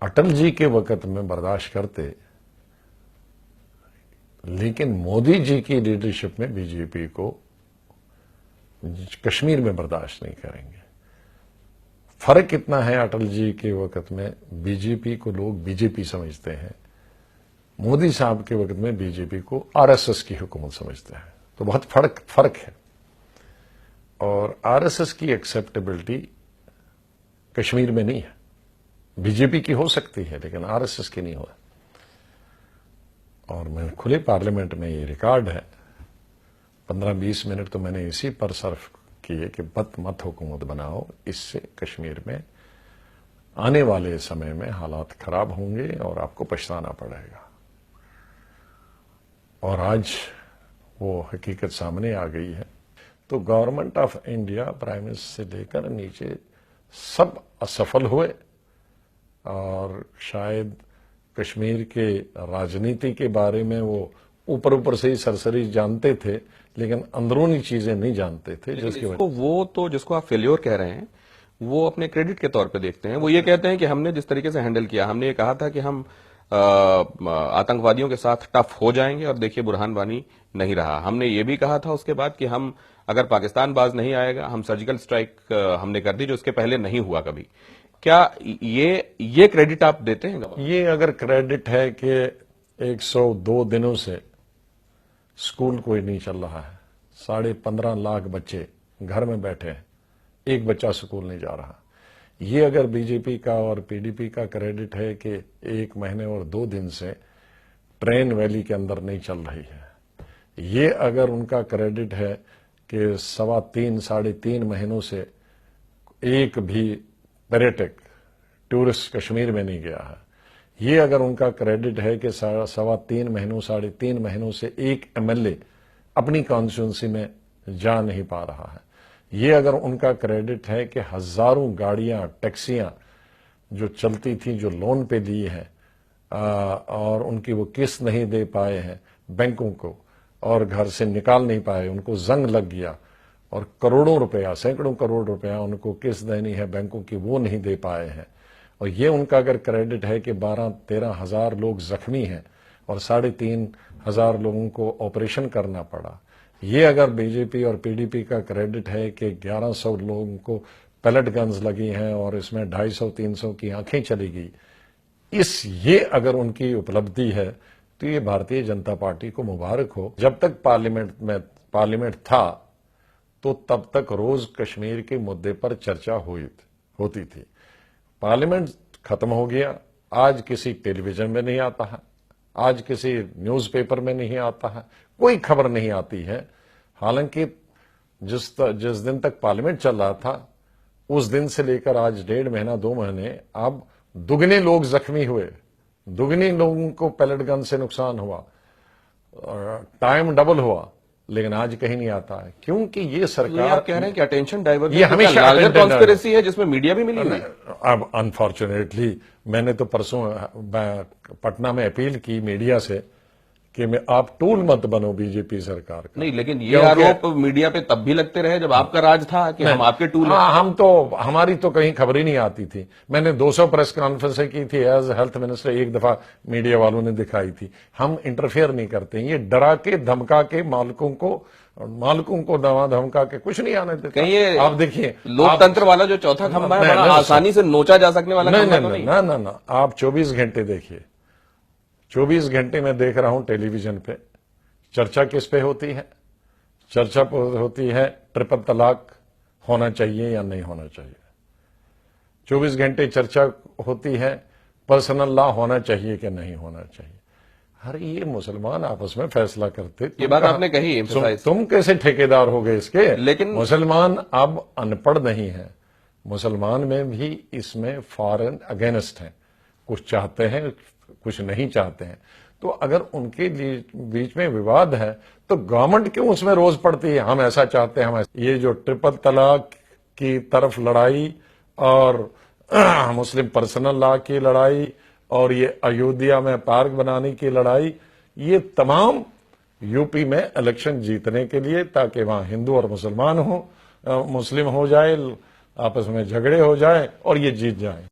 अटल जी के वक्त में बर्दाश्त करते, लेकिन मोदी जी की लीडरशिप में बीजेपी को कश्मीर में बर्दाश्त नहीं करेंगे। फर्क इतना है, अटल जी के वक्त में बीजेपी को लोग बीजेपी समझते हैं, मोदी साहब के वक्त में बीजेपी को आरएसएस की हुकूमत समझते हैं। तो बहुत फर्क है। और आरएसएस की एक्सेप्टेबिलिटी कश्मीर में नहीं है। बीजेपी की हो सकती है लेकिन आरएसएस की नहीं हो। और मैं खुले पार्लियामेंट में ये रिकॉर्ड है, 15-20 मिनट तो मैंने इसी पर सर्फ किए कि मत हुकूमत बनाओ, इससे कश्मीर में आने वाले समय में हालात खराब होंगे और आपको पछताना पड़ेगा। और आज वो हकीकत सामने आ गई है। तो government of India, prime minister से लेकर नीचे सब असफल हुए और शायद कश्मीर के राजनीति के बारे में वो ऊपर से ही सरसरी जानते थे लेकिन अंदरूनी चीजें नहीं जानते थे। जिसको आप फेल्योर कह रहे हैं वो अपने क्रेडिट के तौर पे देखते हैं। वो ये कहते हैं कि हमने जिस तरीके से हैंडल किया, हमने ये कहा था कि हम आतंकवादियों के साथ टफ हो जाएंगे और देखिए बुरहान वानी नहीं रहा। हमने ये भी कहा था उसके बाद कि हम अगर पाकिस्तान बाज नहीं आएगा हम सर्जिकल स्ट्राइक हमने कर दी, जो इसके पहले नहीं हुआ कभी। क्या ये क्रेडिट आप देते हैं? ये अगर क्रेडिट है कि 102 दिनों से स्कूल कोई नहीं चल रहा है, 15.5 लाख बच्चे घर में बैठे हैं, एक बच्चा स्कूल नहीं जा रहा, ये अगर बीजेपी का और पीडीपी का क्रेडिट है कि 1 महीने और 2 दिन से ट्रेन वैली के अंदर नहीं चल रही है, ये अगर उनका क्रेडिट है कि 3.5-3.5 महीनों से एक भी पर्यटक टूरिस्ट कश्मीर में नहीं गया है, ये अगर उनका क्रेडिट है कि 3.5 महीनों से एक एमएलए अपनी कॉन्स्टिट्यूंसी में जा नहीं पा रहा है, ये अगर उनका क्रेडिट है कि हजारों गाड़ियां, टैक्सियां जो चलती थी, जो लोन पे ली हैं और उनकी वो किस्त नहीं दे पाए हैं बैंकों को और घर से निकाल नहीं पाए, उनको जंग लग गया और करोड़ों रुपया, सैकड़ों करोड़ रुपया उनको किस्त देनी है बैंकों की, वो नहीं दे पाए हैं, और ये उनका अगर क्रेडिट है कि 12-13 हजार लोग जख्मी हैं और 3,500 लोगों को ऑपरेशन करना पड़ा, ये अगर बीजेपी और पीडीपी का क्रेडिट है कि 1100 लोगों को पैलेट गन्स लगी हैं और इसमें 250-300 की आंखें चली गई, ये अगर उनकी उपलब्धि है तो ये भारतीय जनता पार्टी को मुबारक हो। जब तक पार्लियामेंट था तो तब तक रोज कश्मीर के मुद्दे पर चर्चा होती थी। पार्लियामेंट खत्म हो गया, आज किसी टेलीविजन में नहीं आता है, आज किसी न्यूज़पेपर में नहीं आता है, कोई खबर नहीं आती है। हालांकि जिस दिन तक पार्लियामेंट चल रहा था उस दिन से लेकर आज 1.5 महीना 2 महीने अब दुगने लोग जख्मी हुए, दुगने लोगों को पैलेट गन से नुकसान हुआ, टाइम डबल हुआ, लेकिन आज कहीं नहीं आता है क्योंकि ये सरकार आप कह रहे हैं कि अटेंशन डाइवर्जन, ये हमेशा कॉन्स्पिरेसी है जिसमें मीडिया भी मिली हुई। अब अनफॉर्चुनेटली मैंने तो परसों पटना में अपील की मीडिया से कि आप टूल मत बनो बीजेपी सरकार का। नहीं, लेकिन ये आरोप मीडिया पे तब भी लगते रहे जब आपका राज था कि हम आपके टूल हैं। हमारी तो कहीं खबर ही नहीं आती थी। मैंने 200 प्रेस कॉन्फ्रेंस की थी एज हेल्थ मिनिस्टर, एक दफा मीडिया वालों ने दिखाई थी। हम इंटरफेयर नहीं करते, ये डरा के धमका के मालिकों को दवा धमका के कुछ नहीं आने देते। कहीं आप देखिए लोकतंत्र वाला जो चौथा खंभा है बड़ा आसानी से नोचा जा सकने वाला ना, आप 24 घंटे देखिए, 24 घंटे में देख रहा हूं टेलीविजन पे चर्चा किस पे होती है? चर्चा होती है ट्रिपल तलाक होना चाहिए या नहीं होना चाहिए। 24 घंटे चर्चा होती है पर्सनल लॉ होना चाहिए कि नहीं होना चाहिए। अरे ये मुसलमान आपस में फैसला करते। ये बात आपने कही, तुम कैसे ठेकेदार हो गए इसके? लेकिन मुसलमान अब अनपढ़ नहीं है, मुसलमान में भी इसमें फॉरेन अगेंस्ट हैं, कुछ चाहते हैं कुछ नहीं चाहते हैं। तो अगर उनके बीच में विवाद है तो गवर्नमेंट क्यों उसमें रोज पड़ती है? हम ऐसा चाहते हैं, ये जो ट्रिपल तलाक की तरफ लड़ाई और मुस्लिम पर्सनल लॉ की लड़ाई और ये अयोध्या में पार्क बनाने की लड़ाई, ये तमाम यूपी में इलेक्शन जीतने के लिए, ताकि वहां हिंदू और मुसलमान हो, मुस्लिम हो जाए, आपस में झगड़े हो जाए और ये जीत जाए।